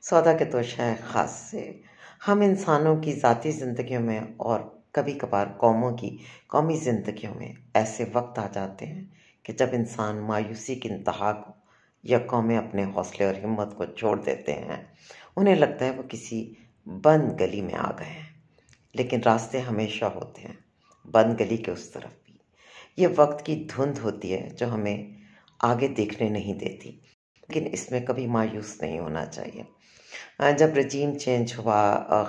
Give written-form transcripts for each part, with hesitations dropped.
सौदा के तो शय ख़ास से हम इंसानों की ज़ाती ज़िंदगियों में और कभी-कभार कौमों की कौमी ज़िंदगियों में ऐसे वक़्त आ जाते हैं कि जब इंसान मायूसी की इंतहा को या कौमें अपने हौसले और हिम्मत को छोड़ देते हैं। उन्हें लगता है वो किसी बंद गली में आ गए हैं, लेकिन रास्ते हमेशा होते हैं, बंद गली के उस तरफ भी। ये वक़्त की धुंध होती है जो हमें आगे देखने नहीं देती, लेकिन इसमें कभी मायूस नहीं होना चाहिए। जब रजीम चेंज हुआ,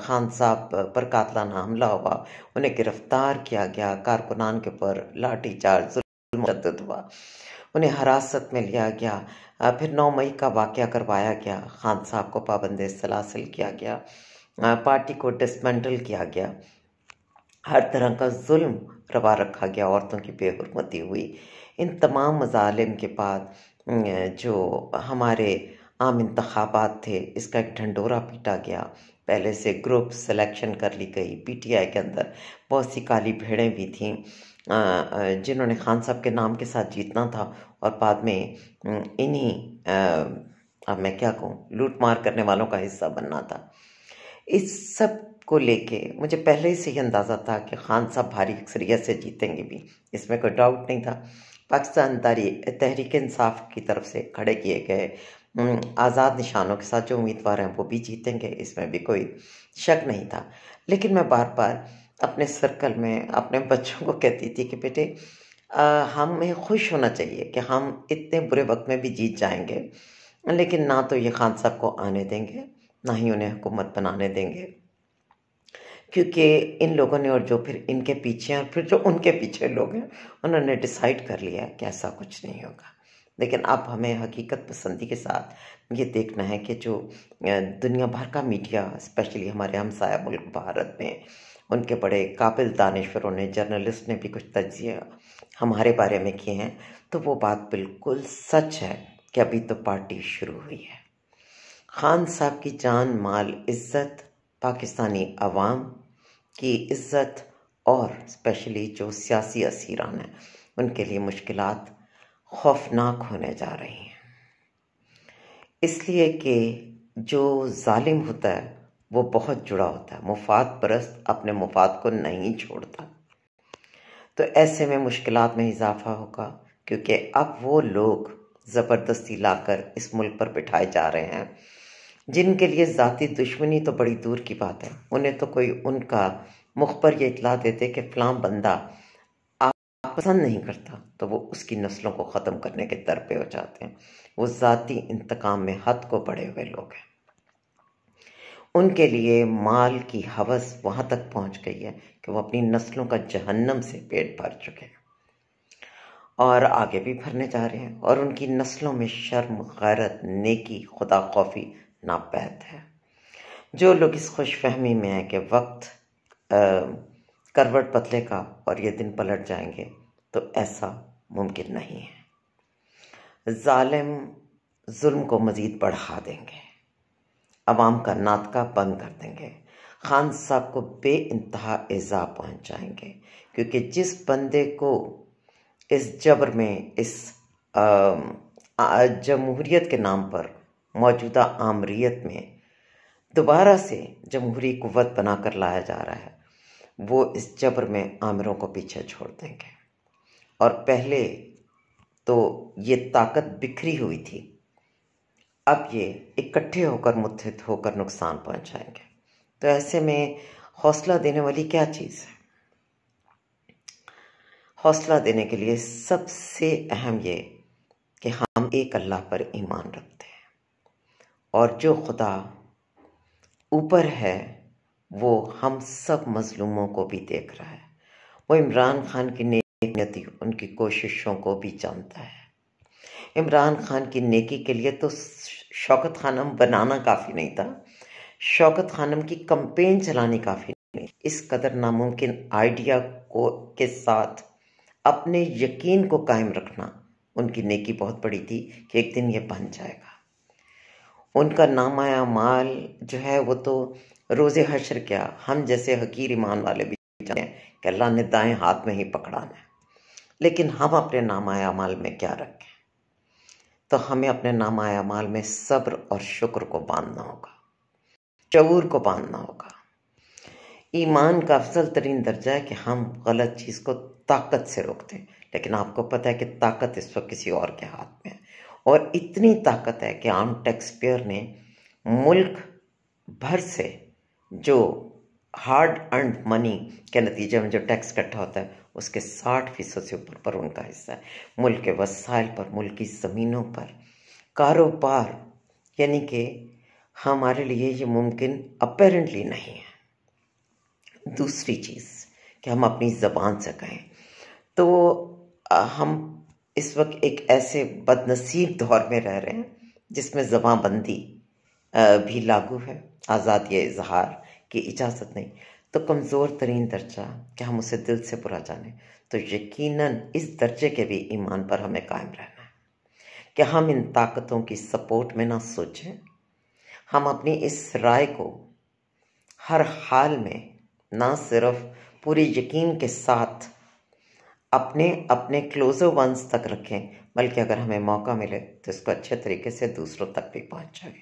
खान साहब पर कातलाना हमला हुआ, उन्हें गिरफ्तार किया गया, कारकुनान के ऊपर लाठीचार्ज जुल्म तशद्दुद हुआ, उन्हें हिरासत में लिया गया। फिर 9 मई का वाक़या करवाया गया, खान साहब को पाबंद सलासिल किया गया, पार्टी को डिसमेंटल किया गया, हर तरह का जुल्म रवा रखा गया, औरतों की बेहुरमती हुई। इन तमाम मज़ालिम के बाद जो हमारे आम इंतखाबात थे, इसका एक ढंढोरा पीटा गया। पहले से ग्रुप सिलेक्शन कर ली गई। पीटीआई के अंदर बहुत सी काली भेड़ें भी थीं जिन्होंने खान साहब के नाम के साथ जीतना था और बाद में इन्हीं अब मैं क्या कहूँ, लूट मार करने वालों का हिस्सा बनना था। इस सब को लेके मुझे पहले से ही अंदाज़ा था कि खान साहब भारी अक्सरियत से जीतेंगे भी, इसमें कोई डाउट नहीं था। पाकिस्तान तहरीक इंसाफ की तरफ से खड़े किए गए आज़ाद निशानों के साथ जो उम्मीदवार हैं वो भी जीतेंगे, इसमें भी कोई शक नहीं था। लेकिन मैं बार बार अपने सर्कल में अपने बच्चों को कहती थी कि बेटे, हमें खुश होना चाहिए कि हम इतने बुरे वक्त में भी जीत जाएंगे, लेकिन ना तो ये खान साहब को आने देंगे, ना ही उन्हें हुकूमत बनाने देंगे, क्योंकि इन लोगों ने और जो फिर इनके पीछे और फिर जो उनके पीछे लोग हैं, उन्होंने डिसाइड कर लिया कि ऐसा कुछ नहीं होगा। लेकिन अब हमें हकीकत पसंदी के साथ ये देखना है कि जो दुनिया भर का मीडिया, स्पेशली हमारे हमसाया मुल्क भारत में, उनके बड़े काबिल दानिश्वरों ने, जर्नलिस्ट ने भी कुछ तज्जिया हमारे बारे में किए हैं, तो वो बात बिल्कुल सच है कि अभी तो पार्टी शुरू हुई है। खान साहब की जान माल इज़्ज़त, पाकिस्तानी अवाम की इज़्ज़त और स्पेशली जो सियासी असीरान हैं, उनके लिए मुश्किलात खौफनाक होने जा रही हैं। इसलिए कि जो जालिम होता है वो बहुत जुड़ा होता है, मुफाद परस्त अपने मुफाद को नहीं छोड़ता। तो ऐसे में मुश्किलात में इजाफा होगा, क्योंकि अब वो लोग ज़बरदस्ती लाकर इस मुल्क पर बिठाए जा रहे हैं जिनके लिए ज़ाती दुश्मनी तो बड़ी दूर की बात है। उन्हें तो कोई उनका मुखबर ये इतला देते कि फ़लाँ बंदा आप पसंद नहीं करता, तो वो उसकी नस्लों को ख़त्म करने के दर पे हो जाते हैं। वो ज़ाती इंतकाम में हद को बढ़े हुए लोग हैं। उनके लिए माल की हवस वहाँ तक पहुँच गई है कि वो अपनी नस्लों का जहन्नम से पेट भर चुके हैं और आगे भी भरने जा रहे हैं, और उनकी नस्लों में शर्म, गैरत, नेकी, खुदा खौफी नापैद है। जो लोग इस खुशफहमी में हैं कि वक्त करवट बदलेगा और ये दिन पलट जाएंगे, तो ऐसा मुमकिन नहीं है। जालिम जुल्म को मज़ीद बढ़ा देंगे, अवाम का नातका बंद कर देंगे, खान साहब को बेइंतहा इज़ा पहुँचाएंगे, क्योंकि जिस बंदे को इस जबर में, इस जमहूरियत के नाम पर मौजूदा आमरीत में दोबारा से जमहूरी कुव्वत बनाकर लाया जा रहा है, वो इस जबर में आमिरों को पीछे छोड़ देंगे। और पहले तो ये ताकत बिखरी हुई थी, अब ये इकट्ठे होकर, मुत्तहिद होकर नुकसान पहुंचाएंगे। तो ऐसे में हौसला देने वाली क्या चीज़ है? हौसला देने के लिए सबसे अहम ये कि हम एक अल्लाह पर ईमान रखते हैं, और जो खुदा ऊपर है वो हम सब मजलूमों को भी देख रहा है। वो इमरान खान की नेकी, उनकी कोशिशों को भी जानता है। इमरान खान की नेकी के लिए तो शौकत खानम बनाना काफ़ी नहीं था, शौकत खानम की कंपेन चलानी काफ़ी नहीं। इस कदर नामुमकिन आइडिया को के साथ अपने यकीन को कायम रखना उनकी नेकी बहुत बड़ी थी कि एक दिन ये बन जाएगा। उनका नामाया माल जो है वो तो रोज़े हश्र क्या, हम जैसे हकीर ईमान वाले भी जानते हैं कि अल्लाह ने दाएं हाथ में ही पकड़ाना है। लेकिन हम अपने नामाया माल में क्या रखें? तो हमें अपने नामाया माल में सब्र और शुक्र को बांधना होगा। शऊर को बांधना होगा। ईमान का अफजल तरीन दर्जा है कि हम गलत चीज़ को ताकत से रोक दें, लेकिन आपको पता है कि ताकत इस वक्त किसी और के हाथ में है, और इतनी ताकत है कि आम टैक्स पेयर ने मुल्क भर से जो हार्ड अर्न मनी के नतीजे में जो टैक्स इकट्ठा होता है उसके 60% से ऊपर पर उनका हिस्सा है। मुल्क के वसाइल पर, मुल्क की ज़मीनों पर कारोबार, यानी कि हमारे लिए ये मुमकिन अपेरेंटली नहीं है। दूसरी चीज़ कि हम अपनी ज़बान से कहें, तो हम इस वक्त एक ऐसे बदनसीब दौर में रह रहे हैं जिसमें ज़बानबंदी भी लागू है, आज़ादी इजहार की इजाज़त नहीं। तो कमज़ोर तरीन दर्जा कि हम उसे दिल से बुरा जाने, तो यकीनन इस दर्जे के भी ईमान पर हमें कायम रहना है कि हम इन ताकतों की सपोर्ट में ना सोचें। हम अपनी इस राय को हर हाल में ना सिर्फ पूरे यकीन के साथ अपने अपने क्लोजर वंस तक रखें, बल्कि अगर हमें मौका मिले तो इसको अच्छे तरीके से दूसरों तक भी पहुँचाएं।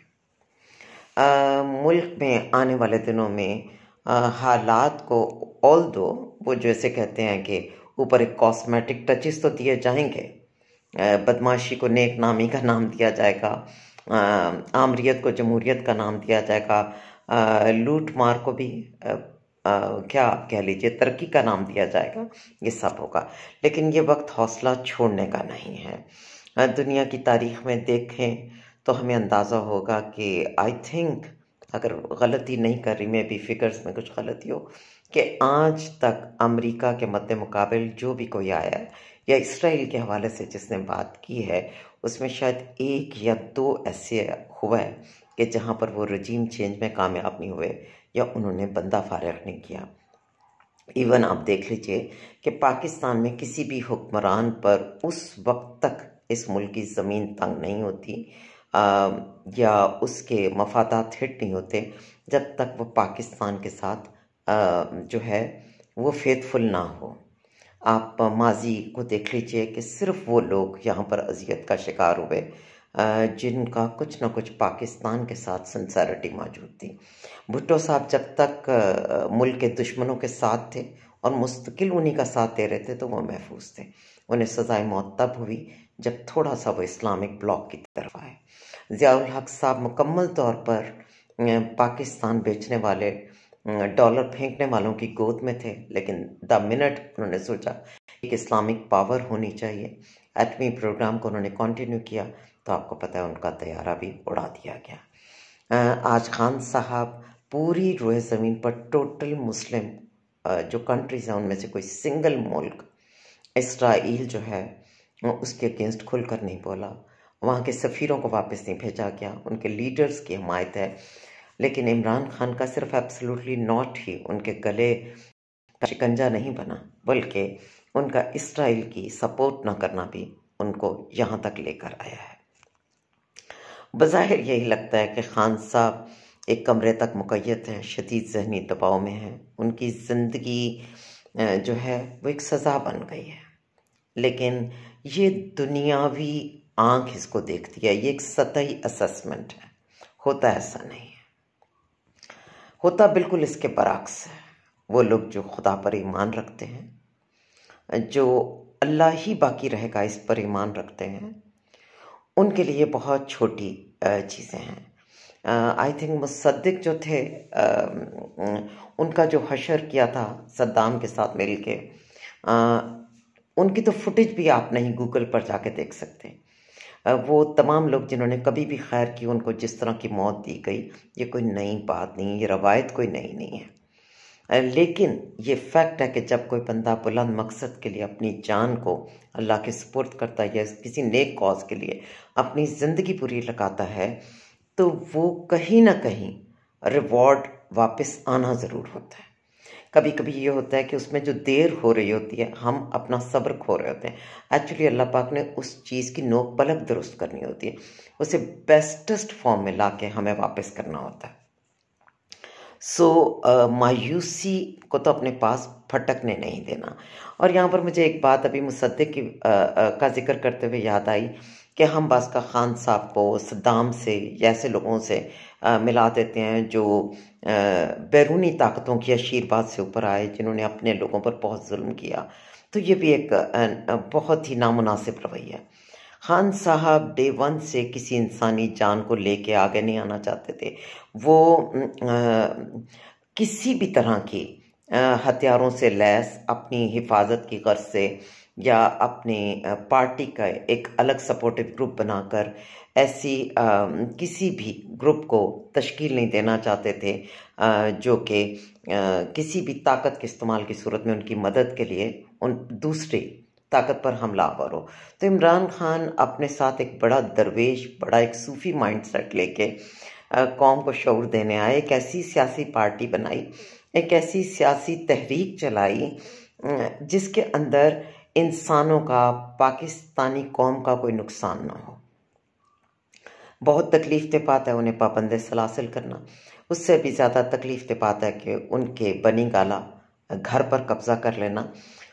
मुल्क में आने वाले दिनों में हालात को ऑल्दो वो जैसे कहते हैं कि ऊपर एक कॉस्मेटिक टचेस तो दिए जाएंगे, बदमाशी को नेक नामी का नाम दिया जाएगा, आमरीत को जमहूरियत का नाम दिया जाएगा, लूट मार को भी क्या आप कह लीजिए तरक्की का नाम दिया जाएगा, ये सब होगा। लेकिन ये वक्त हौसला छोड़ने का नहीं है। दुनिया की तारीख में देखें तो हमें अंदाज़ा होगा कि आई थिंक, अगर गलती नहीं कर रही, मैं भी फिगर्स में कुछ गलती हो, कि आज तक अमेरिका के मद्दे मुकाबिल जो भी कोई आया है या इसराइल के हवाले से जिसने बात की है, उसमें शायद 1 या 2 ऐसे हुआ है कि जहाँ पर वो रजीम चेंज में कामयाब नहीं हुए या उन्होंने बंदा फारिग नहीं किया। इवन आप देख लीजिए कि पाकिस्तान में किसी भी हुक्मरान पर उस वक्त तक इस मुल्क की ज़मीन तंग नहीं होती या उसके मफादात हिट नहीं होते जब तक वो पाकिस्तान के साथ जो है वो फेथफुल ना हो। आप माजी को देख लीजिए कि सिर्फ वो लोग यहाँ पर अजियत का शिकार हुए जिनका कुछ ना कुछ पाकिस्तान के साथ सिंसेरिटी मौजूद थी। भुट्टो साहब जब तक मुल्क के दुश्मनों के साथ थे और मुस्तकिल उन्हीं का साथ दे रहे थे तो वो महफूज थे। उन्हें सज़ाए मौत तब हुई जब थोड़ा सा वो इस्लामिक ब्लॉक की तरफ आए। ज़ियाउल हक साहब मुकम्मल तौर पर पाकिस्तान बेचने वाले, डॉलर फेंकने वालों की गोद में थे, लेकिन द मिनट उन्होंने सोचा एक इस्लामिक पावर होनी चाहिए, एटमी प्रोग्राम को उन्होंने कंटिन्यू किया, तो आपको पता है उनका तैयारा भी उड़ा दिया गया। आज खान साहब पूरी रोए ज़मीन पर टोटल मुस्लिम जो कंट्रीज़ हैं उनमें से कोई सिंगल मुल्क इसराइल जो है उसके अगेंस्ट खुलकर नहीं बोला, वहाँ के सफ़ीरों को वापस नहीं भेजा गया, उनके लीडर्स की हमायत है। लेकिन इमरान खान का सिर्फ एब्सोल्युटली नॉट ही उनके गले का शिकंजा नहीं बना, बल्कि उनका इसराइल की सपोर्ट ना करना भी उनको यहाँ तक लेकर आया है। बज़ाहिर यही लगता है कि खान साहब एक कमरे तक मुक़य्यद हैं, शदीद ज़हनी दबाव में हैं, उनकी ज़िंदगी जो है वो एक सज़ा बन गई है। लेकिन ये दुनियावी आँख इसको देखती है, ये एक सतही असेसमेंट है, होता ऐसा नहीं है, होता बिल्कुल इसके बरअक्स है। वो लोग जो खुदा पर ईमान रखते हैं, जो अल्लाह ही बाकी रहेगा इस पर ईमान रखते हैं, उनके लिए बहुत छोटी चीज़ें हैं। आई थिंक मुसद्दिक जो थे उनका जो हशर किया था सद्दाम के साथ मिल के, उनकी तो फुटेज भी आप नहीं गूगल पर जाके देख सकते। वो तमाम लोग जिन्होंने कभी भी खैर की, उनको जिस तरह की मौत दी गई, ये कोई नई बात नहीं है, ये रवायत कोई नई नहीं है। लेकिन ये फैक्ट है कि जब कोई बंदा बुलंद मकसद के लिए अपनी जान को अल्लाह के सुपुर्द करता है या किसी नेक कॉज के लिए अपनी ज़िंदगी पूरी लगाता है, तो वो कहीं ना कहीं रिवॉर्ड वापस आना ज़रूर होता है। कभी कभी ये होता है कि उसमें जो देर हो रही होती है, हम अपना सब्र खो रहे होते हैं। एक्चुअली अल्लाह पाक ने उस चीज़ की नोक पलक दुरुस्त करनी होती है, उसे बेस्टेस्ट फॉर्म में ला के हमें वापस करना होता है। मायूसी को तो अपने पास फटकने नहीं देना। और यहाँ पर मुझे एक बात अभी मुसद्दिक की का जिक्र करते हुए याद आई कि हम बाज़ का खान साहब को सद्दाम से या ऐसे लोगों से मिला देते हैं, जो बैरूनी ताकतों के आशीर्वाद से ऊपर आए, जिन्होंने अपने लोगों पर बहुत जुल्म किया। तो ये भी एक बहुत ही नामुनासिब रवैया है। खान साहब डे वन से किसी इंसानी जान को लेके आगे नहीं आना चाहते थे। वो किसी भी तरह की हथियारों से लैस अपनी हिफाजत की गर्ज से या अपनी पार्टी का एक अलग सपोर्टिव ग्रुप बनाकर ऐसी किसी भी ग्रुप को तश्कील नहीं देना चाहते थे जो कि किसी भी ताकत के इस्तेमाल की सूरत में उनकी मदद के लिए उन दूसरी ताकत पर हमलावर हो। तो इमरान खान अपने साथ एक बड़ा दरवेश, बड़ा एक सूफी माइंडसेट लेके कौम को शऊर देने आए, एक ऐसी सियासी पार्टी बनाई, एक ऐसी सियासी तहरीक चलाई जिसके अंदर इंसानों का, पाकिस्तानी कौम का कोई नुकसान ना हो। बहुत तकलीफ दे पाता है उन्हें पाबंद सलासिल करना, उससे भी ज़्यादा तकलीफ दे पाता है कि उनके बनी गाला घर पर कब्जा कर लेना।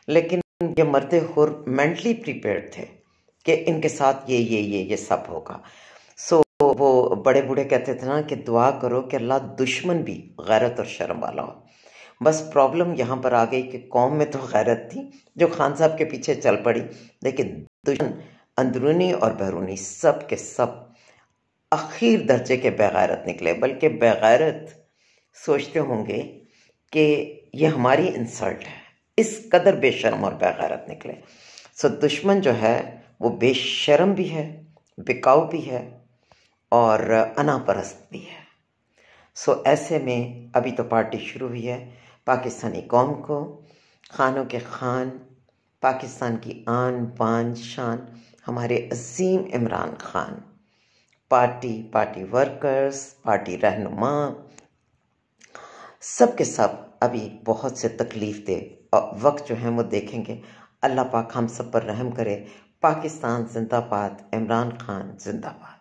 लेकिन ये मर्द हुर मेंटली प्रिपेयर्ड थे कि इनके साथ ये सब होगा। सो वो बड़े बूढ़े कहते थे ना कि दुआ करो कि अल्लाह दुश्मन भी गैरत और शर्म वाला हो। बस प्रॉब्लम यहाँ पर आ गई कि कौम में तो गैरत थी जो खान साहब के पीछे चल पड़ी, लेकिन दुश्मन अंदरूनी और बैरूनी सब के सब आखिर दर्जे के बेगैरत निकले। बल्कि बेगैरत सोचते होंगे कि ये हमारी इंसल्ट है, इस कदर बेशर्म और बेगैरत निकले। सो दुश्मन जो है वो बेशर्म भी है, बिकाऊ भी है और अनापरस्त भी है। सो ऐसे में अभी तो पार्टी शुरू हुई है। पाकिस्तानी कौम को खानों के खान, पाकिस्तान की आन बान शान हमारे अजीम Imran Khan, party workers, party रहनुमा, सब के सब अभी बहुत से तकलीफ दे वक्त जो है वो देखेंगे। अल्लाह पाक हम सब पर रहम करे। पाकिस्तान जिंदाबाद, इमरान खान जिंदाबाद।